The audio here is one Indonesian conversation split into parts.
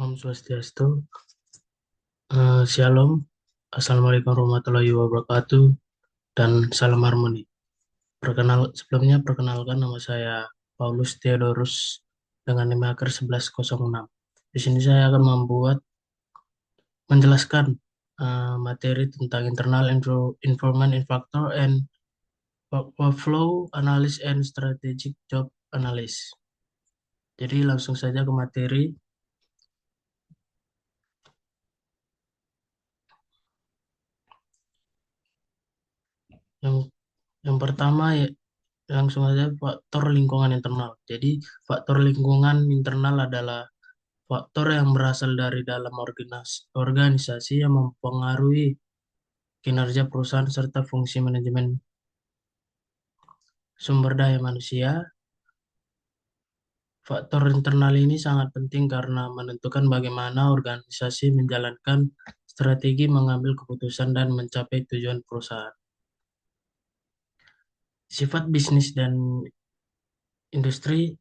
Om Swastiastu, Shalom, Assalamualaikum warahmatullahi wabarakatuh, dan salam harmoni. Sebelumnya perkenalkan nama saya Paulus Theodorus dengan NIM Hacker 1106. Di sini saya akan menjelaskan materi tentang internal informant factor and workflow analysis and strategic job analysis. Jadi langsung saja ke materi. Yang yang pertama ya langsung saja faktor lingkungan internal. Jadi faktor lingkungan internal adalah faktor yang berasal dari dalam organisasi yang mempengaruhi kinerja perusahaan serta fungsi manajemen sumber daya manusia. Faktor internal ini sangat penting karena menentukan bagaimana organisasi menjalankan strategi, mengambil keputusan, dan mencapai tujuan perusahaan. Sifat bisnis dan industri.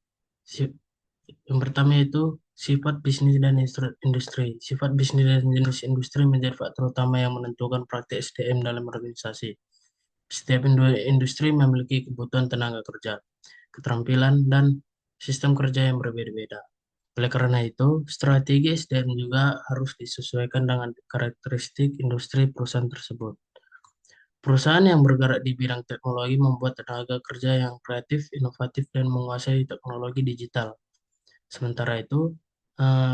Yang pertama itu sifat bisnis dan industri. Sifat bisnis dan jenis industri menjadi faktor utama yang menentukan praktik SDM dalam organisasi. Setiap industri memiliki kebutuhan tenaga kerja, keterampilan, dan sistem kerja yang berbeda-beda. Oleh karena itu, strategi SDM juga harus disesuaikan dengan karakteristik industri perusahaan tersebut. Perusahaan yang bergerak di bidang teknologi membuat tenaga kerja yang kreatif, inovatif, dan menguasai teknologi digital. Sementara itu,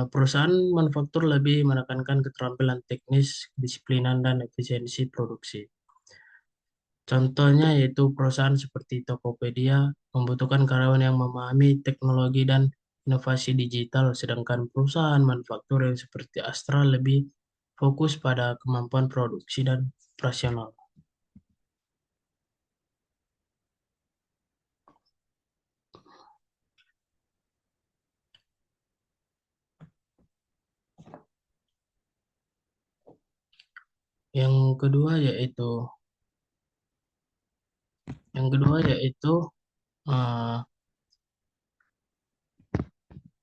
perusahaan manufaktur lebih menekankan keterampilan teknis, kedisiplinan, dan efisiensi produksi. Contohnya yaitu perusahaan seperti Tokopedia membutuhkan karyawan yang memahami teknologi dan inovasi digital, sedangkan perusahaan manufaktur yang seperti Astra lebih fokus pada kemampuan produksi dan operasional. Yang kedua yaitu yang kedua yaitu eh,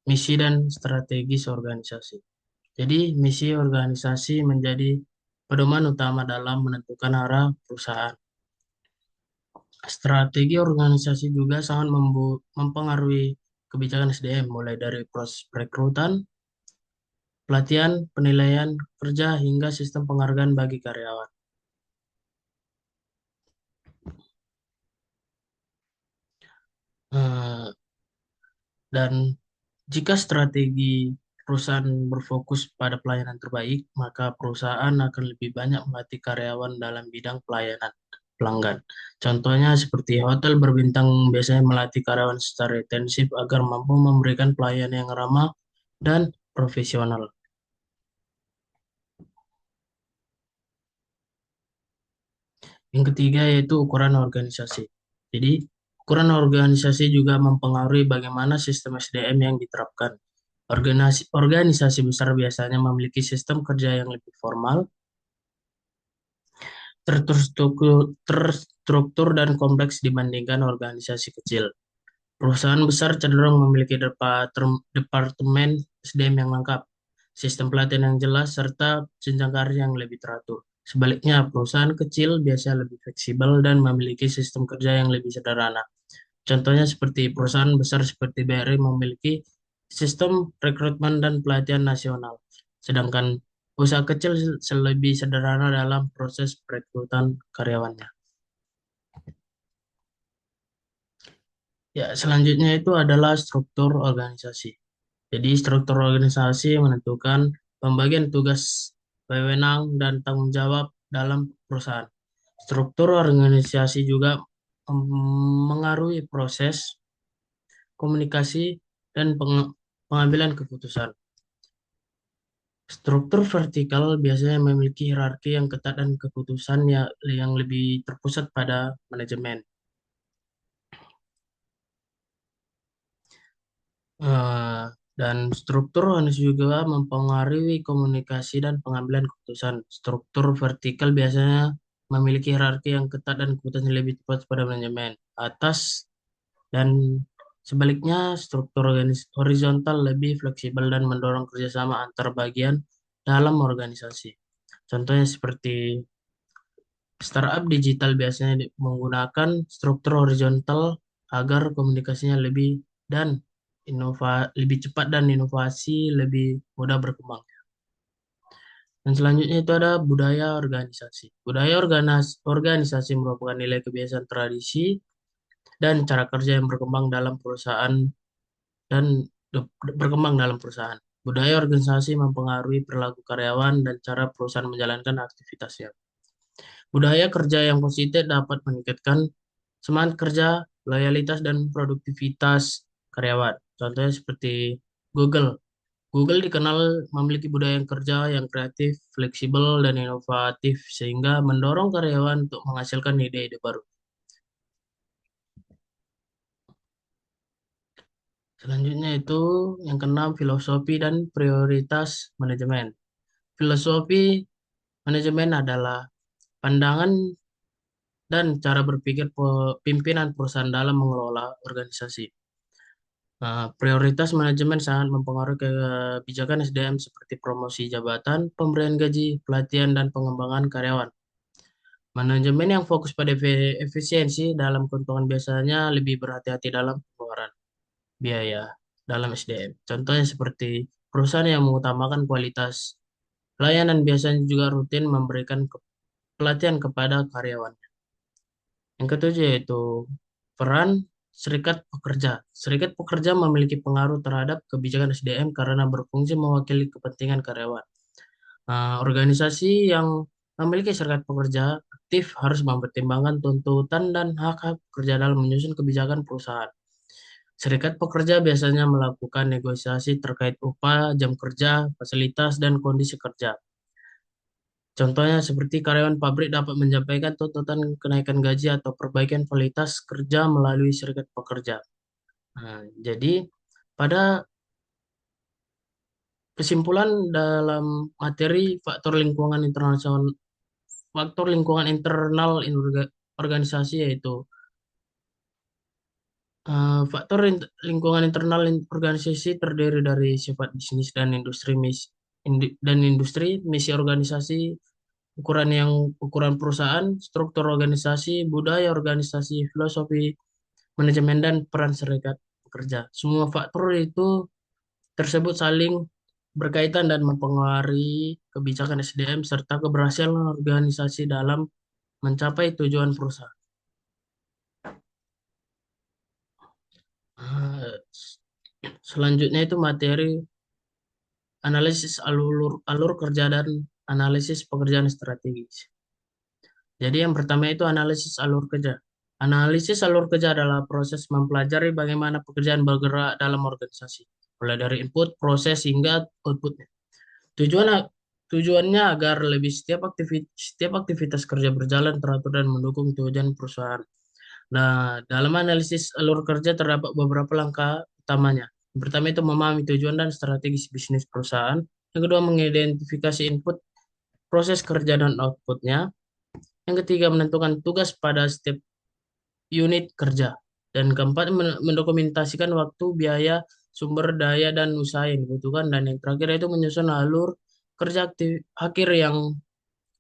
misi dan strategis organisasi. Jadi, misi organisasi menjadi pedoman utama dalam menentukan arah perusahaan. Strategi organisasi juga sangat mempengaruhi kebijakan SDM, mulai dari proses perekrutan, pelatihan, penilaian kerja, hingga sistem penghargaan bagi karyawan. Eh, Dan jika strategi perusahaan berfokus pada pelayanan terbaik, maka perusahaan akan lebih banyak melatih karyawan dalam bidang pelayanan pelanggan. Contohnya seperti hotel berbintang biasanya melatih karyawan secara intensif agar mampu memberikan pelayanan yang ramah dan profesional. Yang ketiga yaitu ukuran organisasi. Jadi, ukuran organisasi juga mempengaruhi bagaimana sistem SDM yang diterapkan. Organisasi besar biasanya memiliki sistem kerja yang lebih formal, terstruktur dan kompleks dibandingkan organisasi kecil. Perusahaan besar cenderung memiliki departemen SDM yang lengkap, sistem pelatihan yang jelas, serta jenjang karir yang lebih teratur. Sebaliknya, perusahaan kecil biasanya lebih fleksibel dan memiliki sistem kerja yang lebih sederhana. Contohnya seperti perusahaan besar seperti BRI memiliki sistem rekrutmen dan pelatihan nasional, sedangkan usaha kecil lebih sederhana dalam proses perekrutan karyawannya. Ya, selanjutnya itu adalah struktur organisasi. Jadi, struktur organisasi menentukan pembagian tugas, wewenang, dan tanggung jawab dalam perusahaan. Struktur organisasi juga mengaruhi proses komunikasi dan pengambilan keputusan. Struktur vertikal biasanya memiliki hierarki yang ketat dan keputusan yang lebih terpusat pada manajemen. Eh, dan struktur harus juga mempengaruhi komunikasi dan pengambilan keputusan. Struktur vertikal biasanya memiliki hierarki yang ketat dan keputusan lebih tepat pada manajemen. Atas dan Sebaliknya, struktur horizontal lebih fleksibel dan mendorong kerjasama antar bagian dalam organisasi. Contohnya seperti startup digital biasanya menggunakan struktur horizontal agar komunikasinya lebih cepat dan inovasi lebih mudah berkembang. Dan selanjutnya itu ada budaya organisasi. Budaya organisasi merupakan nilai kebiasaan tradisi dan cara kerja yang dan berkembang dalam perusahaan. Budaya organisasi mempengaruhi perilaku karyawan dan cara perusahaan menjalankan aktivitasnya. Budaya kerja yang positif dapat meningkatkan semangat kerja, loyalitas, dan produktivitas karyawan. Contohnya seperti Google. Google dikenal memiliki budaya kerja yang kreatif, fleksibel, dan inovatif, sehingga mendorong karyawan untuk menghasilkan ide-ide baru. Selanjutnya itu yang keenam, filosofi dan prioritas manajemen. Filosofi manajemen adalah pandangan dan cara berpikir pimpinan perusahaan dalam mengelola organisasi. Prioritas manajemen sangat mempengaruhi kebijakan SDM seperti promosi jabatan, pemberian gaji, pelatihan, dan pengembangan karyawan. Manajemen yang fokus pada efisiensi dalam keuntungan biasanya lebih berhati-hati dalam pengeluaran biaya dalam SDM. Contohnya seperti perusahaan yang mengutamakan kualitas pelayanan biasanya juga rutin memberikan pelatihan kepada karyawan. Yang ketujuh yaitu peran serikat pekerja. Serikat pekerja memiliki pengaruh terhadap kebijakan SDM karena berfungsi mewakili kepentingan karyawan. Organisasi yang memiliki serikat pekerja aktif harus mempertimbangkan tuntutan dan hak-hak pekerja dalam menyusun kebijakan perusahaan. Serikat pekerja biasanya melakukan negosiasi terkait upah, jam kerja, fasilitas, dan kondisi kerja. Contohnya seperti karyawan pabrik dapat menyampaikan tuntutan kenaikan gaji atau perbaikan kualitas kerja melalui serikat pekerja. Jadi pada kesimpulan dalam materi faktor lingkungan internal organisasi yaitu lingkungan internal organisasi terdiri dari sifat bisnis dan industri, misi organisasi, ukuran perusahaan, struktur organisasi, budaya organisasi, filosofi manajemen dan peran serikat pekerja. Semua faktor itu tersebut saling berkaitan dan mempengaruhi kebijakan SDM serta keberhasilan organisasi dalam mencapai tujuan perusahaan. Eh, Selanjutnya itu materi analisis alur kerja dan analisis pekerjaan strategis. Jadi yang pertama itu analisis alur kerja. Analisis alur kerja adalah proses mempelajari bagaimana pekerjaan bergerak dalam organisasi, mulai dari input, proses hingga output. Tujuan Tujuannya agar setiap aktivitas kerja berjalan teratur dan mendukung tujuan perusahaan. Nah, dalam analisis alur kerja terdapat beberapa langkah utamanya. Yang pertama itu memahami tujuan dan strategis bisnis perusahaan. Yang kedua, mengidentifikasi input, proses kerja dan outputnya. Yang ketiga, menentukan tugas pada setiap unit kerja. Dan keempat, mendokumentasikan waktu, biaya, sumber daya, dan usaha yang dibutuhkan. Dan yang terakhir itu menyusun alur kerja akhir yang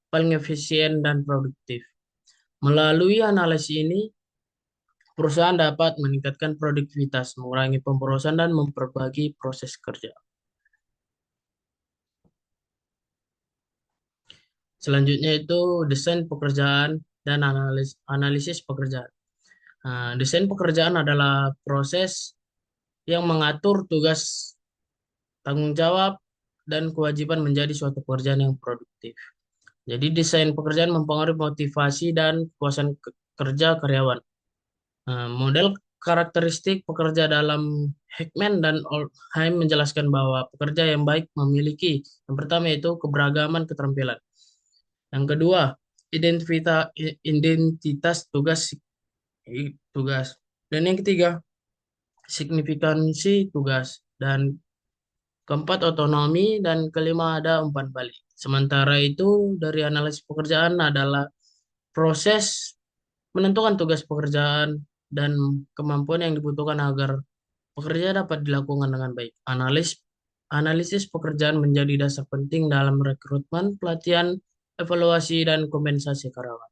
paling efisien dan produktif. Melalui analisis ini, perusahaan dapat meningkatkan produktivitas, mengurangi pemborosan, dan memperbagi proses kerja. Selanjutnya itu desain pekerjaan dan analisis pekerjaan. Desain pekerjaan adalah proses yang mengatur tugas, tanggung jawab, dan kewajiban menjadi suatu pekerjaan yang produktif. Jadi desain pekerjaan mempengaruhi motivasi dan kepuasan kerja karyawan. Model karakteristik pekerja dalam Heckman dan Oldham menjelaskan bahwa pekerja yang baik memiliki yang pertama yaitu keberagaman keterampilan. Yang kedua, identitas tugas. Dan yang ketiga, signifikansi tugas. Dan keempat, otonomi. Dan kelima, ada umpan balik. Sementara itu, dari analisis pekerjaan adalah proses menentukan tugas pekerjaan dan kemampuan yang dibutuhkan agar Pekerja dapat dilakukan dengan baik. Analisis pekerjaan menjadi dasar penting dalam rekrutmen, pelatihan, evaluasi, dan kompensasi karyawan.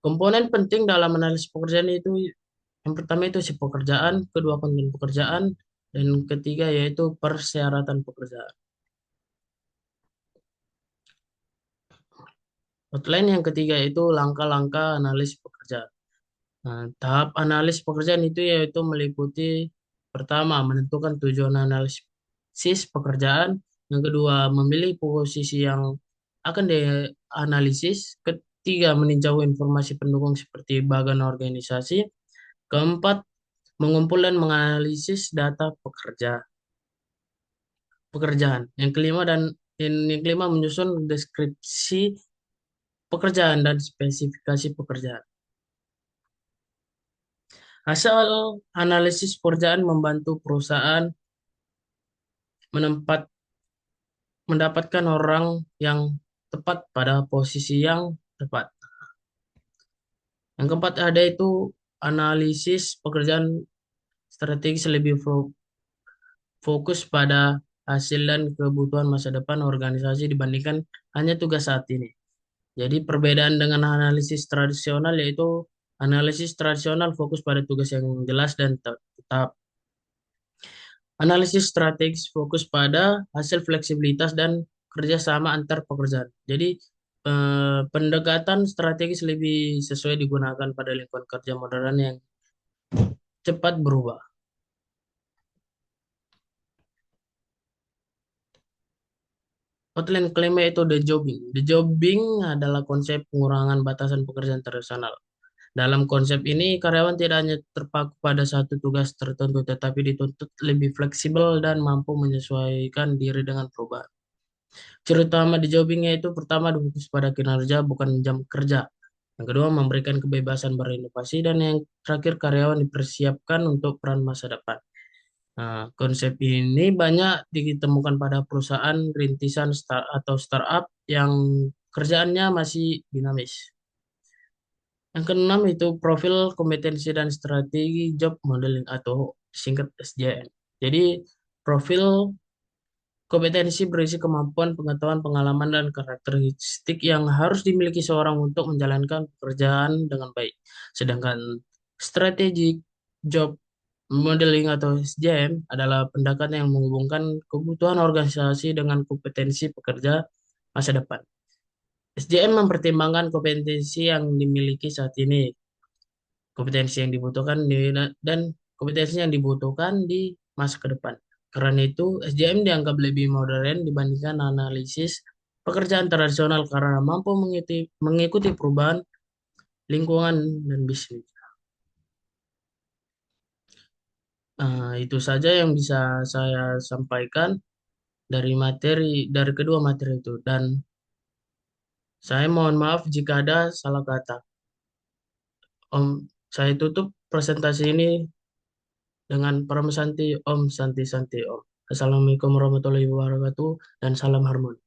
Komponen penting dalam analisis pekerjaan itu yang pertama itu si pekerjaan, kedua konten pekerjaan, dan ketiga yaitu persyaratan pekerjaan. Outline yang ketiga itu langkah-langkah analis pekerjaan. Nah, tahap analis pekerjaan itu yaitu meliputi pertama menentukan tujuan analisis pekerjaan, yang kedua memilih posisi yang akan dianalisis, ketiga meninjau informasi pendukung seperti bagian organisasi, keempat mengumpul dan menganalisis data pekerjaan. Yang kelima menyusun deskripsi pekerjaan dan spesifikasi pekerjaan. Hasil analisis pekerjaan membantu perusahaan menempat, mendapatkan orang yang tepat pada posisi yang tepat. Yang keempat ada itu analisis pekerjaan strategis lebih fokus pada hasil dan kebutuhan masa depan organisasi dibandingkan hanya tugas saat ini. Jadi perbedaan dengan analisis tradisional yaitu analisis tradisional fokus pada tugas yang jelas dan tetap. Analisis strategis fokus pada hasil fleksibilitas dan kerjasama antar pekerjaan. Jadi pendekatan strategis lebih sesuai digunakan pada lingkungan kerja modern yang cepat berubah. Outline kelima itu the jobbing. The jobbing adalah konsep pengurangan batasan pekerjaan tradisional. Dalam konsep ini, karyawan tidak hanya terpaku pada satu tugas tertentu, tetapi dituntut lebih fleksibel dan mampu menyesuaikan diri dengan perubahan. Ciri utama di jobbing yaitu pertama fokus pada kinerja bukan jam kerja. Yang kedua memberikan kebebasan berinovasi dan yang terakhir karyawan dipersiapkan untuk peran masa depan. Nah, konsep ini banyak ditemukan pada perusahaan rintisan atau startup yang kerjaannya masih dinamis. Yang keenam itu profil kompetensi dan strategi job modeling atau singkat SJM. Jadi profil kompetensi berisi kemampuan, pengetahuan, pengalaman, dan karakteristik yang harus dimiliki seorang untuk menjalankan pekerjaan dengan baik. Sedangkan strategi job modeling atau SJM adalah pendekatan yang menghubungkan kebutuhan organisasi dengan kompetensi pekerja masa depan. SJM mempertimbangkan kompetensi yang dimiliki saat ini, kompetensi yang dibutuhkan dan kompetensi yang dibutuhkan di masa ke depan. Karena itu, SJM dianggap lebih modern dibandingkan analisis pekerjaan tradisional karena mampu mengikuti perubahan lingkungan dan bisnis. Itu saja yang bisa saya sampaikan dari kedua materi itu. Dan saya mohon maaf jika ada salah kata. Om, saya tutup presentasi ini dengan Param Santi Om Santi Santi Om. Assalamualaikum warahmatullahi wabarakatuh dan salam harmoni.